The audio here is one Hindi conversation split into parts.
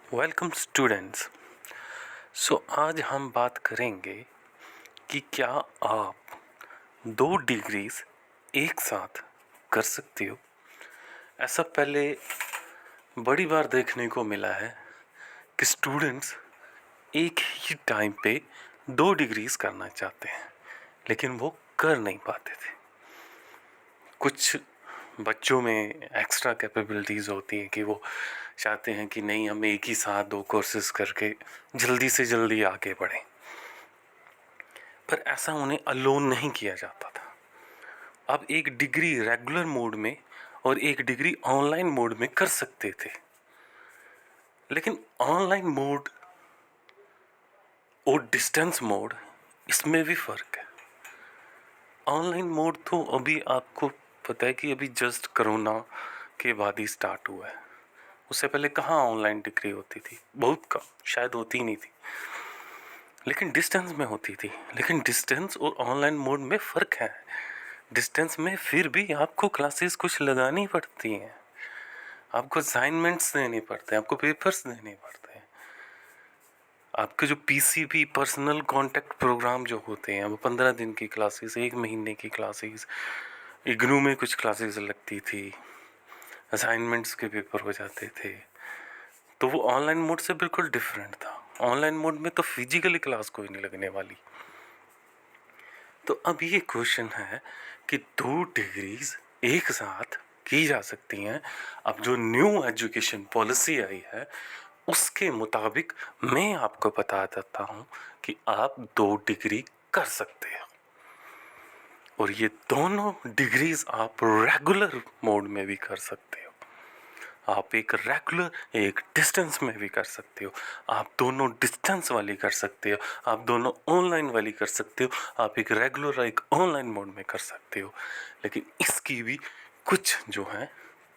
Welcome students. आज हम बात करेंगे कि क्या आप 2 डिग्रीज एक साथ कर सकते हो। ऐसा पहले बड़ी बार देखने को मिला है कि स्टूडेंट्स एक ही टाइम पे 2 डिग्रीज करना चाहते हैं, लेकिन वो कर नहीं पाते थे। कुछ बच्चों में एक्स्ट्रा कैपेबिलिटीज़ होती हैं कि वो चाहते हैं कि नहीं, हम एक ही साथ 2 कोर्सेज करके जल्दी से जल्दी आगे बढ़ें, पर ऐसा उन्हें अलोन नहीं किया जाता था। अब एक डिग्री रेगुलर मोड में और एक डिग्री ऑनलाइन मोड में कर सकते थे, लेकिन ऑनलाइन मोड और डिस्टेंस मोड, इसमें भी फ़र्क है। ऑनलाइन मोड तो अभी आपको पता है कि अभी जस्ट कोरोना के बाद ही स्टार्ट हुआ है। उससे पहले कहाँ ऑनलाइन डिग्री होती थी, बहुत कम, शायद होती ही नहीं थी, लेकिन डिस्टेंस में होती थी। लेकिन डिस्टेंस और ऑनलाइन मोड में फ़र्क है। डिस्टेंस में फिर भी आपको क्लासेस कुछ लगानी पड़ती हैं, आपको असाइनमेंट्स देने पड़ते हैं, आपको पेपर्स देने पड़ते हैं। आपके जो पीसीपी पर्सनल कांटेक्ट प्रोग्राम जो होते हैं, वो 15 दिन की क्लासेस, 1 महीने की क्लासेस, इग्नू में कुछ क्लासेस लगती थी, असाइनमेंट्स के पेपर हो जाते थे, तो वो ऑनलाइन मोड से बिल्कुल डिफरेंट था। ऑनलाइन मोड में तो फिजिकली क्लास कोई नहीं लगने वाली। तो अब ये क्वेश्चन है कि 2 डिग्रीज एक साथ की जा सकती हैं। अब जो न्यू एजुकेशन पॉलिसी आई है उसके मुताबिक मैं आपको बता देता हूँ कि आप 2 डिग्री कर सकते हो, और ये दोनों डिग्रीज आप रेगुलर मोड में भी कर सकते हो। आप एक रेगुलर एक डिस्टेंस में भी कर सकते हो, आप दोनों डिस्टेंस वाली कर सकते हो, आप दोनों ऑनलाइन वाली कर सकते हो, आप एक रेगुलर एक ऑनलाइन मोड में कर सकते हो। लेकिन इसकी भी कुछ जो है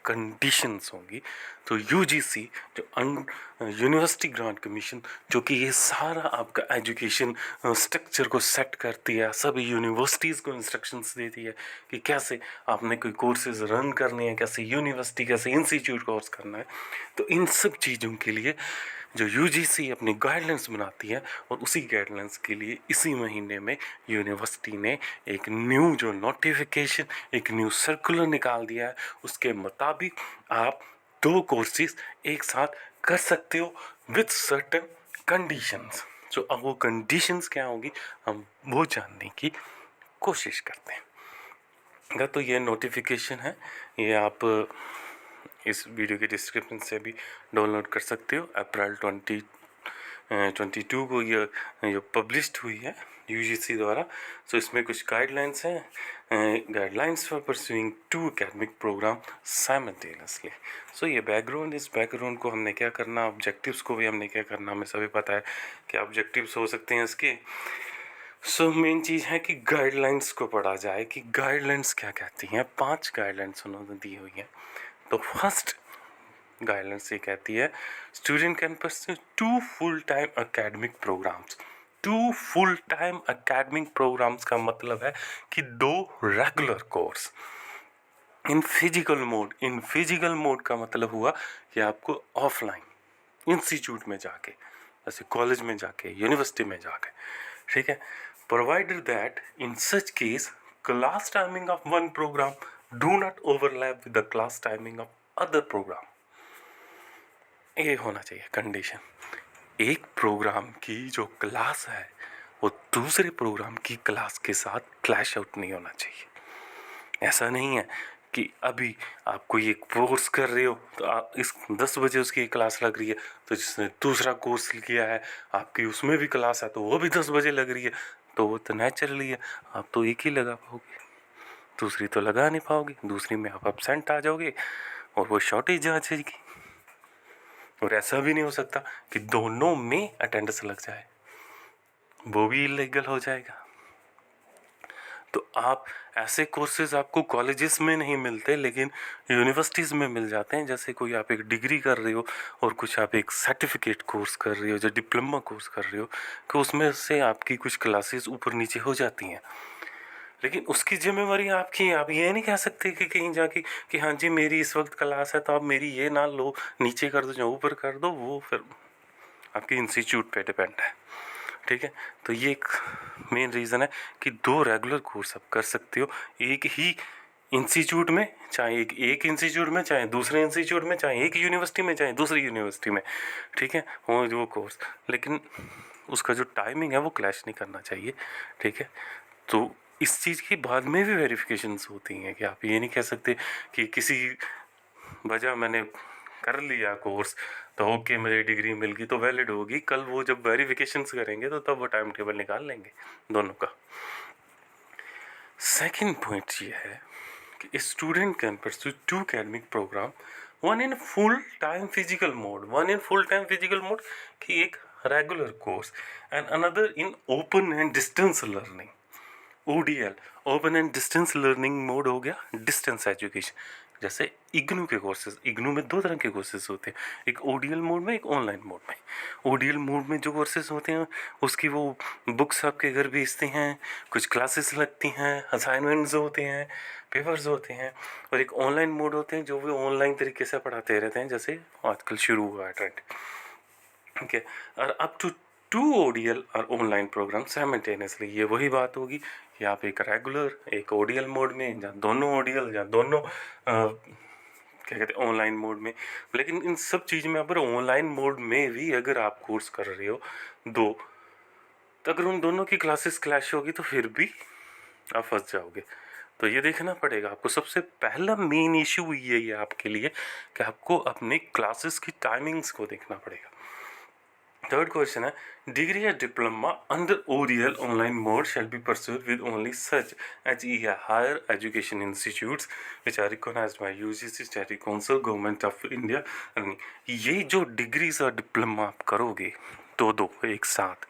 कंडीशंस होंगी। तो यूजीसी जो यूनिवर्सिटी ग्रांट कमीशन, जो कि ये सारा आपका एजुकेशन स्ट्रक्चर को सेट करती है, सभी यूनिवर्सिटीज़ को इंस्ट्रक्शंस देती है कि कैसे आपने कोई कोर्सेज रन करने हैं, कैसे यूनिवर्सिटी कैसे इंस्टीट्यूट कोर्स करना है। तो इन सब चीज़ों के लिए जो यूजीसी अपनी गाइडलाइंस बनाती है, और उसी गाइडलाइंस के लिए इसी महीने में यूनिवर्सिटी ने एक न्यू जो नोटिफिकेशन, एक न्यू सर्कुलर निकाल दिया है। उसके मुताबिक आप 2 कोर्सेज एक साथ कर सकते हो विथ सर्टेन कंडीशंस। तो अब वो कंडीशंस क्या होगी, हम वो जानने की कोशिश करते हैं। अगर तो ये नोटिफिकेशन है, ये आप इस वीडियो के डिस्क्रिप्शन से भी डाउनलोड कर सकते हो। अप्रैल 2022 को ये पब्लिश्ड हुई है यूजीसी द्वारा। सो इसमें कुछ गाइडलाइंस हैं, guidelines for pursuing 2 academic program simultaneously. So ये बैकग्राउंड, इस बैकग्राउंड को हमने क्या करना, ऑब्जेक्टिव्स को भी हमने क्या करना, हमें सभी पता है कि ऑब्जेक्टिव्स हो सकते हैं इसके। मेन चीज़ है कि गाइडलाइंस को पढ़ा जाए कि गाइडलाइंस क्या कहती हैं। 5 गाइडलाइंस उन्होंने दी हुई हैं। तो फर्स्ट गाइडलाइंस ये कहती है, student can pursue 2 full time academic programs. 2 full time academic programs का मतलब है कि 2 regular course in physical mode. In physical mode का मतलब हुआ कि आपको ऑफलाइन इंस्टीट्यूट में जाके, जैसे कॉलेज में जाके, यूनिवर्सिटी में जाके, ठीक है। Provided that in such case class timing of one program do not overlap with the class timing of other program. ये होना चाहिए कंडीशन। एक प्रोग्राम की जो क्लास है वो दूसरे प्रोग्राम की क्लास के साथ क्लैश आउट नहीं होना चाहिए। ऐसा नहीं है कि अभी आप कोई एक कोर्स कर रहे हो तो आप इस 10 बजे उसकी क्लास लग रही है, तो जिसने दूसरा कोर्स किया है आपकी उसमें भी क्लास है तो वो भी 10 बजे लग रही है, तो वो तो नेचुरली है, आप तो एक ही लगा पाओगे, दूसरी तो लगा नहीं पाओगे। दूसरी में आप एब्सेंट आ जाओगे और वो शॉर्टेज आ जाएगी। और ऐसा भी नहीं हो सकता कि दोनों में अटेंडेंस लग जाए, वो भी इलीगल हो जाएगा। तो आप ऐसे कोर्सेज आपको कॉलेजेस में नहीं मिलते लेकिन यूनिवर्सिटीज़ में मिल जाते हैं। जैसे कोई आप एक डिग्री कर रहे हो और कुछ आप एक सर्टिफिकेट कोर्स कर रहे हो, जो डिप्लोमा कोर्स कर रहे हो, तो उसमें से आपकी कुछ क्लासेस ऊपर नीचे हो जाती हैं। लेकिन उसकी जिम्मेवारी आपकी है। आप ये नहीं कह सकते कि कहीं जाके कि हाँ जी मेरी इस वक्त क्लास है तो आप मेरी ये ना लो, नीचे कर दो या ऊपर कर दो, वो फिर आपके इंस्टीट्यूट पे डिपेंड है। ठीक है, तो ये एक मेन रीज़न है कि 2 रेगुलर कोर्स आप कर सकते हो एक ही इंस्टीट्यूट में, चाहे एक इंस्टीट्यूट में, चाहे दूसरे इंस्टीट्यूट में, चाहे एक यूनिवर्सिटी में, चाहे दूसरी यूनिवर्सिटी में। ठीक है, वो कोर्स, लेकिन उसका जो टाइमिंग है वो क्लैश नहीं करना चाहिए। ठीक है, तो इस चीज़ की बाद में भी वेरिफिकेशंस होती हैं कि आप ये नहीं कह सकते कि किसी वजह मैंने कर लिया कोर्स तो ओके मुझे डिग्री मिल गई तो वैलिड होगी। कल वो जब वेरिफिकेशंस करेंगे तो तब वो टाइम टेबल निकाल लेंगे दोनों का। सेकंड पॉइंट ये है कि student can pursue 2 academic program, one in full time physical mode कि एक regular course and another in open and distance learning, ODL, open and distance learning mode हो गया डिस्टेंस एजुकेशन। जैसे इग्नू के कोर्सेज, इग्नू में 2 तरह के कोर्सेज होते हैं, एक ODL मोड में, एक ऑनलाइन मोड में। ODL मोड में जो कोर्सेज होते हैं उसकी वो बुक्स आपके घर भेजते हैं, कुछ क्लासेस लगती हैं, असाइनमेंट्स होते हैं, पेपर्स होते हैं। और एक ऑनलाइन मोड होते हैं जो वो ऑनलाइन तरीके से पढ़ाते रहते हैं, जैसे आजकल शुरू हुआ है ट्रेंड। ठीक है, और अप टू 2 ODL और ऑनलाइन प्रोग्राम साइमल्टेनियसली। ये वही बात होगी कि आप एक रेगुलर एक ODL मोड में, या दोनों ODL या दोनों क्या कहते हैं ऑनलाइन मोड में। लेकिन इन सब चीज़ में अगर ऑनलाइन मोड में भी अगर आप कोर्स कर रहे हो दो, तो अगर उन दोनों की क्लासेस क्लैश होगी तो फिर भी आप फंस जाओगे। तो ये देखना पड़ेगा आपको। सबसे पहला मेन इशू ये है आपके लिए कि आपको अपने क्लासेस की टाइमिंग्स को देखना पड़ेगा। थर्ड क्वेश्चन है, डिग्री या diploma under ODL online mode shall be pursued with only such H E higher education institutes which are recognized by UGC, statutory council, government of India. ये जो डिग्रीज और डिप्लोमा आप करोगे दो एक साथ,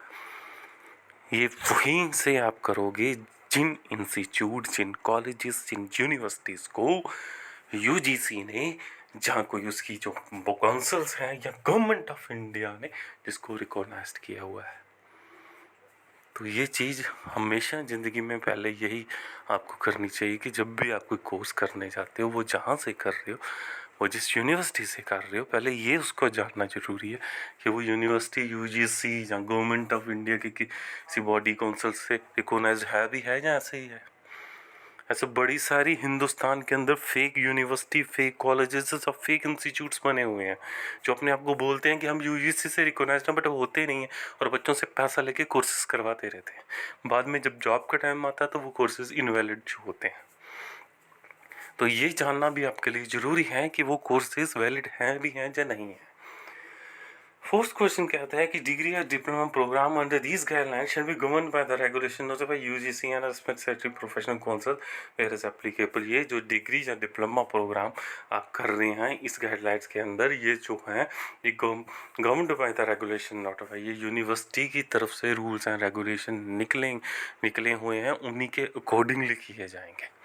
ये वहीं से आप करोगे जिन इंस्टीट्यूट, जिन कॉलेजेस, जिन यूनिवर्सिटीज़ को UGC ने, जहाँ कोई उसकी जो काउंसिल्स हैं या गवर्नमेंट ऑफ इंडिया ने जिसको रिकॉग्नाइज्ड किया हुआ है। तो ये चीज़ हमेशा ज़िंदगी में पहले यही आपको करनी चाहिए कि जब भी आप कोई कोर्स करने जाते हो, वो जहाँ से कर रहे हो, वो जिस यूनिवर्सिटी से कर रहे हो, पहले ये उसको जानना ज़रूरी है कि वो यूनिवर्सिटी UGC या गवर्नमेंट ऑफ इंडिया की किसी बॉडी काउंसिल से रिकॉग्नाइज्ड है भी है या ऐसे ही है। ऐसे बड़ी सारी हिंदुस्तान के अंदर फेक यूनिवर्सिटी, फेक कॉलेजेस और फेक इंस्टीट्यूट्स बने हुए हैं जो अपने आप को बोलते हैं कि हम UGC से रिकॉग्नाइज्ड हैं, बट वो होते नहीं हैं और बच्चों से पैसा लेके कोर्सेज करवाते रहते हैं। बाद में जब जॉब का टाइम आता है तो वो कोर्सेज इनवैलिड होते हैं। तो ये जानना भी आपके लिए ज़रूरी है कि वो कोर्सेज वैलिड हैं भी हैं या नहीं है। फोर्थ क्वेश्चन कहता है कि डिग्री या diploma program under these guidelines shall be govern by the regulation notified by UGC and specific professional council where is applicable. ये जो डिग्री या डिप्लोमा प्रोग्राम आप कर रहे हैं इस गाइडलाइंस के अंदर, ये जो हैं ये government by the regulation notified, ये यूनिवर्सिटी की तरफ से रूल्स एंड रेगुलेशन निकले हुए हैं, उन्हीं के अकॉर्डिंगली किए जाएंगे।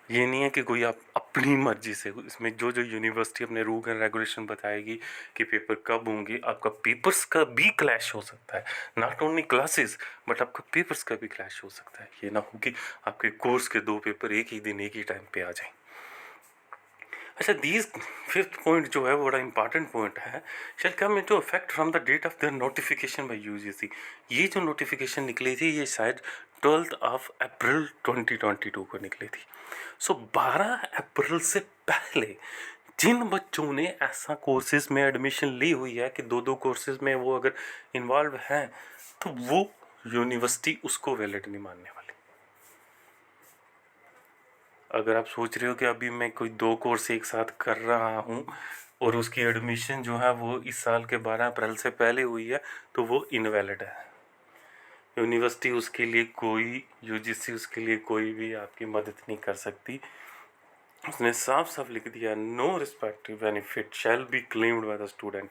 ये नहीं है कि कोई आप अपनी मर्जी से, इसमें जो जो यूनिवर्सिटी अपने रूल एंड रेगुलेशन बताएगी कि पेपर कब होंगे, आपका पेपर्स का भी क्लैश हो सकता है। नॉट ओनली क्लासेस बट आपका पेपर्स का भी क्लैश हो सकता है। ये ना हो कि आपके कोर्स के 2 पेपर एक ही दिन एक ही टाइम पे आ जाएं। अच्छा, फिफ्थ पॉइंट जो है वो बड़ा इंपॉर्टेंट पॉइंट है, shall come into effect from the date of the notification by UGC। ये जो नोटिफिकेशन निकली थी ये शायद 12 अप्रैल 2022 को निकली थी। सो 12 अप्रैल से पहले जिन बच्चों ने ऐसा कोर्सेज में एडमिशन ली हुई है कि 2 कोर्सेज में वो अगर इन्वॉल्व हैं तो वो यूनिवर्सिटी उसको वैलिड नहीं मानने वाली। अगर आप सोच रहे हो कि अभी मैं कोई 2 कोर्स एक साथ कर रहा हूँ और उसकी एडमिशन जो है वो इस साल के 12 अप्रैल से पहले हुई है तो वो इनवैलिड है। यूनिवर्सिटी उसके लिए कोई, UGC उसके लिए कोई भी आपकी मदद नहीं कर सकती। उसने साफ साफ लिख दिया, no respective benefit shall be claimed by the student,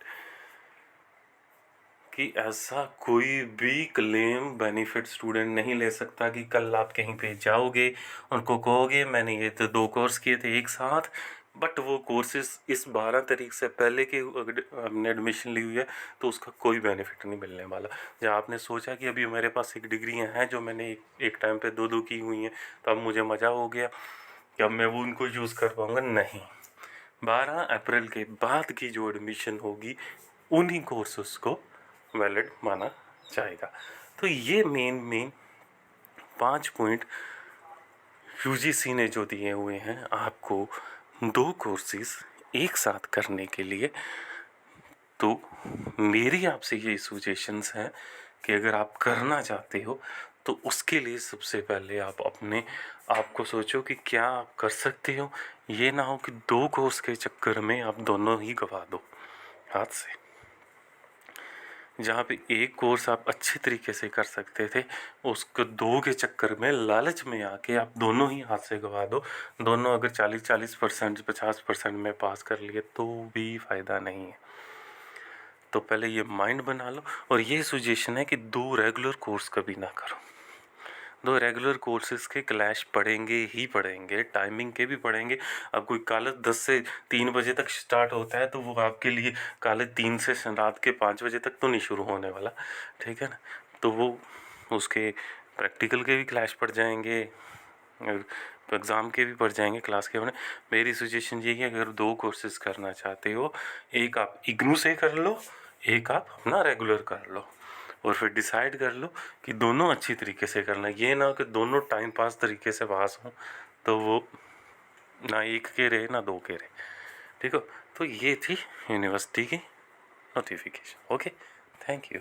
कि ऐसा कोई भी क्लेम बेनिफिट स्टूडेंट नहीं ले सकता कि कल आप कहीं पे जाओगे उनको कहोगे मैंने ये तो 2 कोर्स किए थे एक साथ, बट वो कोर्सेज इस 12 तारीख से पहले के अगर आपने एडमिशन ली हुई है तो उसका कोई बेनिफिट नहीं मिलने वाला। जहाँ आपने सोचा कि अभी मेरे पास एक डिग्रियाँ हैं जो मैंने एक टाइम पे दो की हुई हैं, तो अब मुझे मज़ा हो गया कि अब मैं वो उनको यूज़ कर पाऊँगा, नहीं। 12 अप्रैल के बाद की जो एडमिशन होगी उन्हीं कोर्सेस को वैलिड माना जाएगा। तो ये मेन 5 पॉइंट यूजीसी ने जो दिए हुए हैं आपको 2 कोर्सेज एक साथ करने के लिए। तो मेरी आपसे ये सजेशंस हैं कि अगर आप करना चाहते हो तो उसके लिए सबसे पहले आप अपने आप को सोचो कि क्या आप कर सकते हो। ये ना हो कि 2 कोर्स के चक्कर में आप दोनों ही गवा दो हाथ से। जहाँ पे एक कोर्स आप अच्छे तरीके से कर सकते थे, उसको 2 के चक्कर में लालच में आके आप दोनों ही हाथ से गवा दो। दोनों अगर 40% 50% में पास कर लिए तो भी फ़ायदा नहीं है। तो पहले ये माइंड बना लो। और ये सजेशन है कि 2 रेगुलर कोर्स कभी ना करो। 2 रेगुलर कोर्सेज के क्लैश पड़ेंगे ही पड़ेंगे, टाइमिंग के भी पड़ेंगे। अब कोई कॉलेज 10 से 3 बजे तक स्टार्ट होता है तो वो आपके लिए कॉलेज 3 से रात के 5 बजे तक तो नहीं शुरू होने वाला, ठीक है ना। तो वो उसके प्रैक्टिकल के भी क्लैश पड़ जाएंगे, एग्ज़ाम के भी पड़ जाएंगे, क्लास के। मेरी सजेशन यही है, अगर 2 कोर्सेज करना चाहते हो, एक आप इग्नू से कर लो, एक आप अपना रेगुलर कर लो, और फिर डिसाइड कर लो कि दोनों अच्छी तरीके से करना। ये ना कि दोनों टाइम पास तरीके से पास हों, तो वो ना एक के रहे ना 2 के रहे, ठीक हो। तो ये थी यूनिवर्सिटी की नोटिफिकेशन। Okay, thank you.